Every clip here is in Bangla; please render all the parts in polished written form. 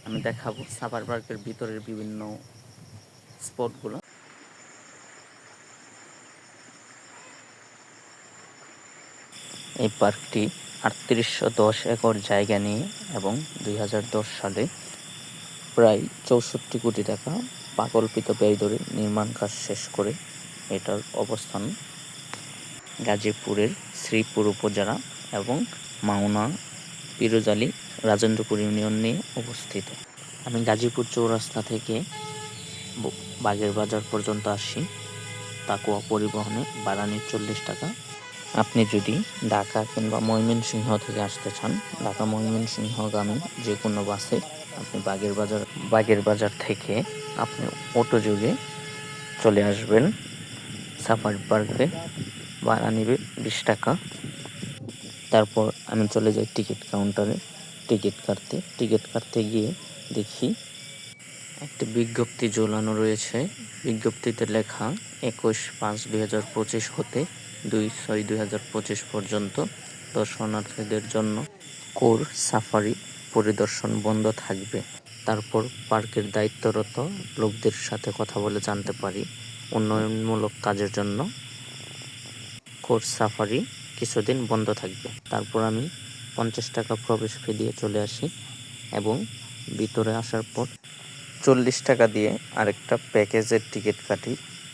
আমি দেখাবো সাফারি পার্কের ভিতরের বিভিন্ন স্পটগুলো। এই পার্কটি ৩৮১০ একর জায়গা নিয়ে এবং ২০১০ সালে প্রায় ৬৪ কোটি টাকা প্রকল্পিত ব্যয় ধরে নির্মাণ কাজ শেষ করে এটার অবস্থান গাজীপুরের শ্রীপুর উপজেলা এবং মাওনা পিরোজআলী রাজেন্দ্রপুর ইউনিয়ন নিয়ে অবস্থিত। আমি গাজীপুর চৌরাস্তা থেকে বাগের বাজার পর্যন্ত আসি। তাকোয়া পরিবহনে ভাড়া নিই ৪০ টাকা। আপনি যদি ঢাকা কিংবা ময়মনসিংহ থেকে আসতে চান, ঢাকা ময়মনসিংহগামী যে কোনো বাসে আপনি বাগের বাজার থেকে আপনি অটো যোগে চলে আসবেন সাফারি পার্কে। ভাড়া নেবে ২০ টাকা। তারপর আমি চলে যাই টিকিট কাউন্টারে টিকিট কাটতে গিয়ে দেখি একটি বিজ্ঞপ্তি ঝোলানো রয়েছে। বিজ্ঞপ্তিতে লেখা ২১/৫/২০২৫ হতে ২/৬/২০২৫ পর্যন্ত দর্শনার্থীদের জন্য কোর সাফারি পরিদর্শন বন্ধ থাকবে। তারপর পার্কের দায়িত্বরত লোকদের সাথে কথা বলে জানতে পারি উন্নয়নমূলক কাজের জন্য কোর সাফারি কিছুদিন বন্ধ থাকবে। তারপর আমি ৫০ টাকা প্রবেশ ফি দিয়ে চলে আসি এবং ভিতরে আসার পর ৪০ টাকা দিয়ে আরেকটা প্যাকেজের টিকিট কাটি।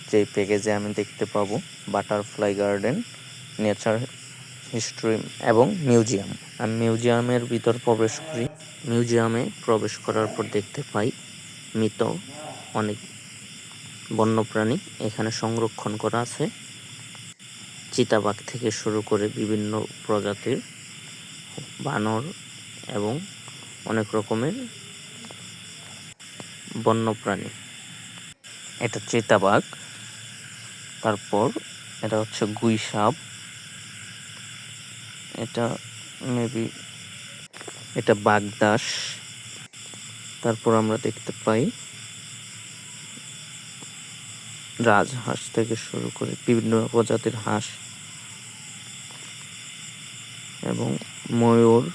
যেই প্যাকেজে আমি দেখতে পাবো বাটারফ্লাই গার্ডেন, নেচার হিস্ট্রি এবং মিউজিয়াম। আমি মিউজিয়ামের ভিতর প্রবেশ করি। মিউজিয়ামে প্রবেশ করার পর দেখতে পাই মৃত অনেক বন্যপ্রাণী এখানে সংরক্ষণ করা আছে। চিতাবাঘ থেকে শুরু করে বিভিন্ন প্রজাতির বানর এবং অনেক রকমের বন্যপ্রাণী। এটা চিতাবাঘ। তারপর এটা হচ্ছে গুই সাপ। এটা মেবি এটা বাগদাস। তারপর আমরা দেখতে পাই রাজহাঁস থেকে শুরু করে বিভিন্ন প্রজাতির হাঁস এবং ময়ূর,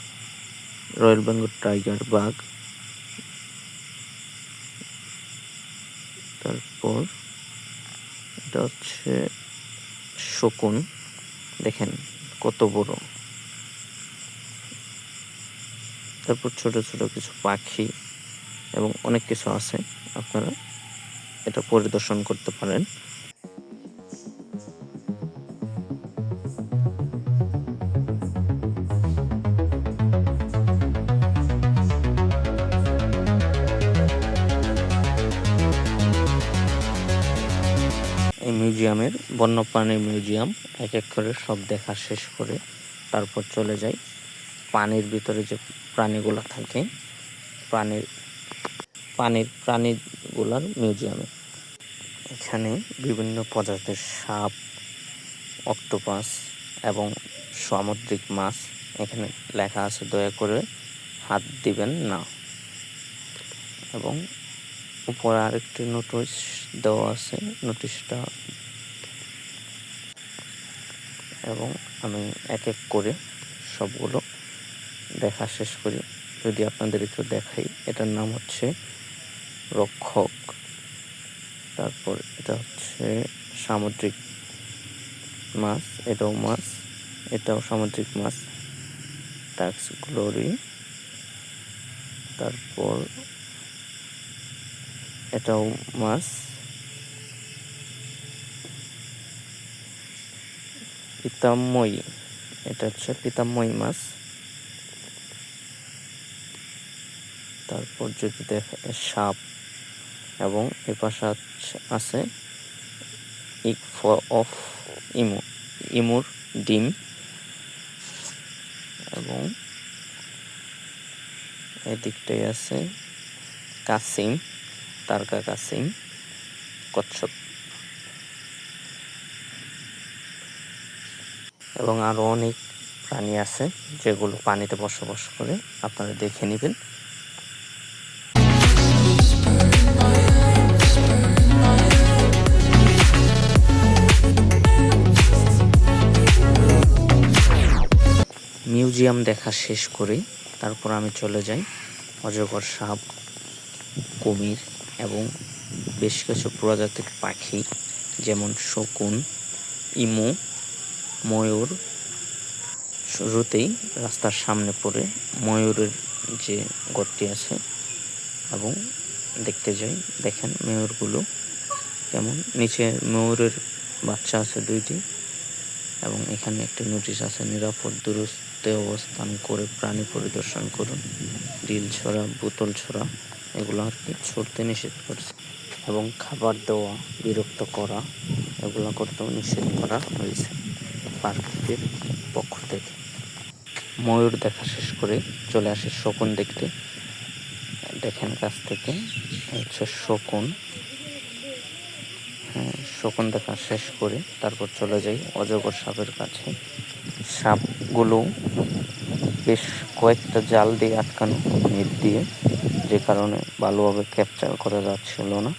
রয়্যাল বেঙ্গল টাইগার বাঘ। তারপর এটা হচ্ছে শকুন, দেখেন কত বড়। তারপর ছোট ছোট কিছু পাখি এবং অনেক কিছু আছে, আপনারা এটা পরিদর্শন করতে পারেন। এই মিউজিয়ামের বন্যপ্রাণীর মিউজিয়াম এক এক করে সব দেখা শেষ করে তারপর চলে যাই পানির ভিতরে যে প্রাণীগুলো থাকে প্রাণীগুলার মিউজিয়ামে। এখানে বিভিন্ন প্রজাতির সাপ, অক্টোপাস এবং সামুদ্রিক মাছ। এখানে লেখা আছে দয়া করে হাত দিবেন না। এবং উপরে আরেকটি নোটিশ দেওয়া আছে, নোটিশটা এবং আমি এক এক করে সবগুলো দেখা শেষ করি। যদি আপনাদের একটু দেখাই, এটার নাম হচ্ছে রক্ষক। তারপর এটা হচ্ছে সামুদ্রিক মাছ, এটাও মাছ, এটাও সামুদ্রিক মাছ, টাক্স গ্লোরি। তারপর এটাও মাছ, পিতাময়ী, এটা হচ্ছে পিতাময়ী মাছ। তারপর যদি দেখে সাপ এবং এ পাশে আছে অফ ইমুর ডিম এবং এদিকটাই আছে কাসিম, তারকা কাসিম, কচ্ছপ এবং আরো অনেক প্রাণী আছে যেগুলো পানিতে বসবাস করে, আপনারা দেখে নেবেন। মিউজিয়াম দেখা শেষ করে তারপর আমি চলে যাই অজগর সাপ কুমির এবং বেশ কিছু প্রজাতির পাখি যেমন শকুন, ইমু, ময়ূর। শুরুতেই রাস্তার সামনে পড়ে ময়ূরের যে ঘরটি আছে এবং দেখতে যাই। দেখেন ময়ূরগুলো কেমন, নিচে ময়ূরের বাচ্চা আছে 2টি এবং এখানে একটি নোটিশ আছে, নিরাপদ দূরত্বে অবস্থান করে প্রাণী পরিদর্শন করুন। ঢিল ছোড়া, বোতল ছোড়া এগুলো আর কি ছুড়তে নিষেধ করছে এবং খাবার দেওয়া, বিরক্ত করা এগুলো করতেও নিষেধ করা হয়েছে পার্কের পক্ষ থেকে। ময়ূর দেখা শেষ করে চলে আসে শকুন দেখতে। দেখেন কাছ থেকে হচ্ছে শকুন। হ্যাঁ, শকুন দেখা শেষ করে তারপর চলে যাই অজগর সাপের কাছে। সাপগুলো বেশ কয়েকটা জাল দিয়ে আটকানো, নেট দিয়ে, যে কারণে ভালোভাবে ক্যাপচার করা যাচ্ছিল না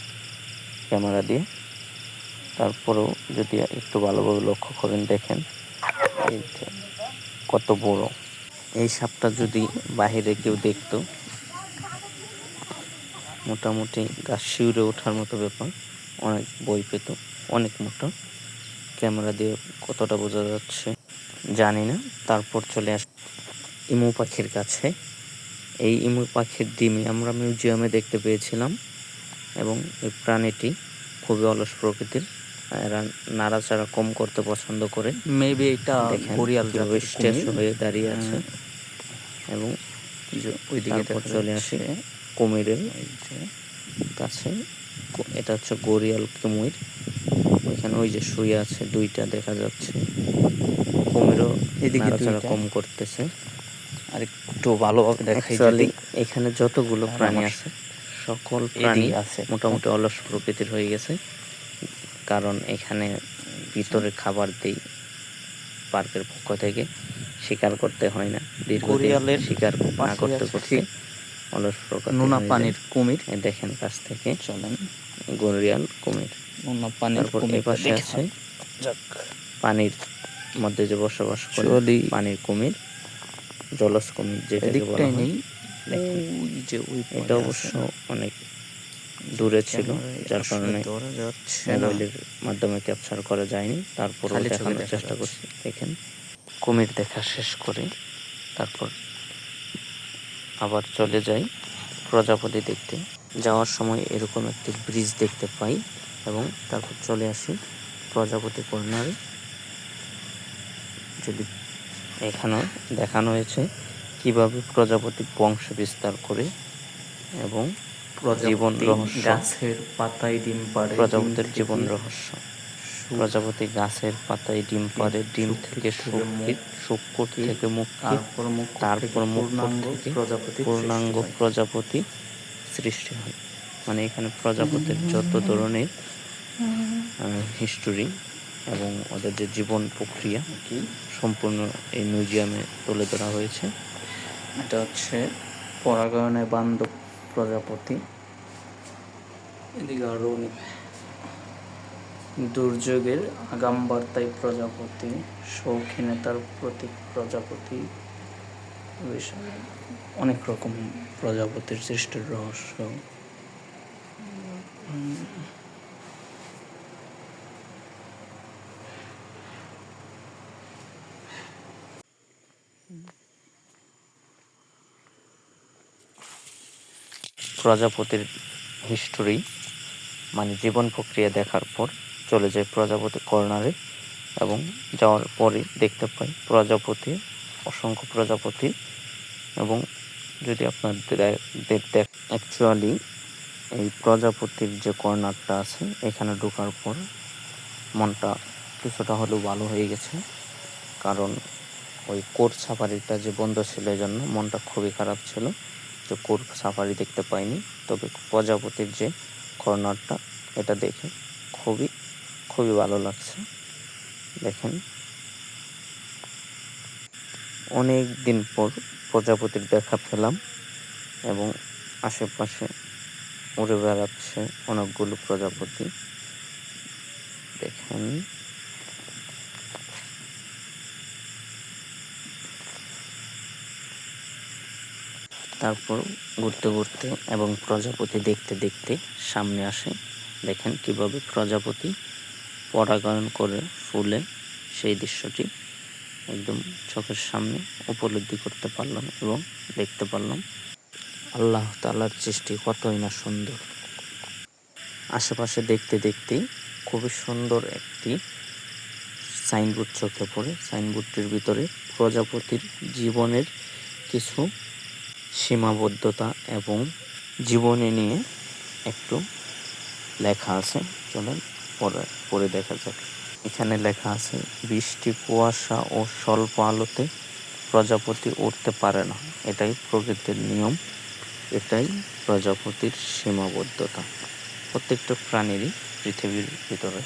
ক্যামেরা দিয়ে। তারপরেও যদি একটু ভালোভাবে লক্ষ্য করেন দেখেন এই যে কত বড়। এই সাপটা যদি বাহিরে কেউ দেখতো মোটামুটি গা শিউরে ওঠার মতো ব্যাপার, অনেক ভয় পেত, অনেক মোটা। ক্যামেরা দিয়ে কতটা বোঝা যাচ্ছে জানি না। তারপর চলে আস ইমু পাখির কাছে। এই ইমু পাখির ডিমই আমরা মিউজিয়ামে দেখতে পেয়েছিলাম এবং এই প্রাণীটি খুবই অলস প্রকৃতির। এরা নাড়াচাড়া কম করতে পছন্দ করে। মেবি এটা দেখেন ঘড়িয়াল কিভাবে জাতের স্ট্যাচু কুমির। হয়ে দাঁড়িয়ে আছে এবং ওইদিকে তারপর দেখা চলে আসি যাচ্ছে কুমিরের ওই যে কাছে। এটা হচ্ছে ঘড়িয়াল কুমির। ওইখানে ওই যে শুয়ে আছে 2টা দেখা যাচ্ছে। কুমিরও এদিকে নাড়াচাড়া 2টা। কম করতেছে। আর একটু ভালোভাবে দেখাই অ্যাকচুয়ালি যদি, এখানে যতগুলো তাহলে প্রাণী আমার আছে সকল প্রাণী এদিকে আছে একটা। মোটামুটি অলস প্রকৃতির হয়ে গেছে, কারণ এখানে ভিতরে খাবার দেই পার্কের পক্ষ থেকে, শিকার করতে হয় না। দীর্ঘদিন ঘড়িয়ালের শিকার না পাশে করতে আছে করতে ঠিক অলস প্রকৃতির নোনা হয়ে যায়। পানির কুমির। এই দেখেন কাছ থেকে চলেন ঘড়িয়াল কুমির। নোনা পানির তারপর এ কুমিরটা পাশে দেখে আছে যাক। পানির মধ্যে যে বসবাস করে Actually পানির কুমির, জলজ কুমির যেটাকে বলা এদিকটাই হয়। নেই, দেখেন ওই যে ওই এটা পারে অবশ্য আছে। অনেক দূরে ছিল, ক্যামেরায় যার আসলে কারণে ধরা যাচ্ছে না, মোবাইলের মাধ্যমে ক্যাপচার করা যায়নি। তারপরেও খালি ছবি দেখানোর দেখা চেষ্টা যাচ্ছে। করছি। দেখেন কুমির দেখা শেষ করে তারপর আবার চলে যাই প্রজাপতি দেখতে। যাওয়ার সময় এরকম একটি ব্রিজ দেখতে পাই এবং তারপর চলে আসি প্রজাপতি কর্নারে। যদি এখানেও দেখানো হয়েছে কিভাবে প্রজাপতি বংশ বিস্তার করে এবং জীবন প্রজাপতি রহস্য, গাছের পাতায় ডিম পাড়ে, ডিম প্রজাপতির জীবন থেকে রহস্য। সুখ, প্রজাপতি গাছের পাতায় ডিম পাড়ে, ডিম থেকে মুখ, শুক্র থেকে মুক্কিট, তারপর মুকুট থেকে তারপর মুকুট পূর্ণাঙ্গ থেকে প্রজাপতির সৃষ্টি পূর্ণাঙ্গ হয়। প্রজাপতি সৃষ্টি হয়। মানে এখানে প্রজাপতির যত ধরনের হিস্টোরি এবং ওদের যে জীবন প্রক্রিয়া কি সম্পূর্ণ এই মিউজিয়ামে তুলে ধরা হয়েছে। এটা হচ্ছে পরাগায়নে বান্ধব প্রজাপতি। এদিকে আরও দুর্যোগের আগাম বার্তায় প্রজাপতি, শৌখিনতার প্রতীক প্রজাপতি, অনেক রকম প্রজাপতির সৃষ্টির রহস্য। প্রজাপতির হিস্টোরি মানে জীবন প্রক্রিয়া দেখার পর চলে যায় প্রজাপতি কর্নারে এবং যাওয়ার পরে দেখতে পাই প্রজাপতি, অসংখ্য প্রজাপতি। এবং যদি আপনাদের অ্যাকচুয়ালি এই প্রজাপতির যে কর্নারটা আছে এখানে ঢোকার পর মনটা কিছুটা হলেও ভালো হয়ে গেছে, কারণ ওই কোর্ট সাফারিটা যে বন্ধ ছিল এই জন্য মনটা খুবই খারাপ ছিল যে কোর্ট সাফারি দেখতে পাইনি। তবে প্রজাপতির যে কর্নারটা এটা দেখে খুবই খুবই ভালো লাগছে। দেখেন অনেক দিন পর প্রজাপতির দেখা পেলাম এবং আশেপাশে উড়ে বেড়াচ্ছে অনেকগুলো প্রজাপতি। দেখেন তারপর ঘুরতে ঘুরতে এবং প্রজাপতি দেখতে দেখতে সামনে আসে। দেখেন কিভাবে প্রজাপতি পরাগায়ন করে ফুলে, সেই দৃশ্যটি একদম চোখের সামনে উপলব্ধি করতে পারলাম এবং দেখতে পারলাম। আল্লাহ তাআলার সৃষ্টি কতই না সুন্দর। আশেপাশে দেখতে দেখতে খুবই সুন্দর একটি সাইনবোর্ড চোখে পড়ে। সাইনবোর্ডটির ভিতরে প্রজাপতির জীবনের কিছু সীমাবদ্ধতা এবং জীবনী নিয়ে একটু লেখা আছে। চলেন পরে দেখা যাক। এখানে লেখা আছে, বৃষ্টি, কুয়াশা ও স্বল্প আলোতে প্রজাপতি উড়তে পারে না। এটাই প্রকৃতির নিয়ম, এটাই প্রজাপতির সীমাবদ্ধতা। প্রত্যেকটা প্রাণীরই পৃথিবীর ভিতরে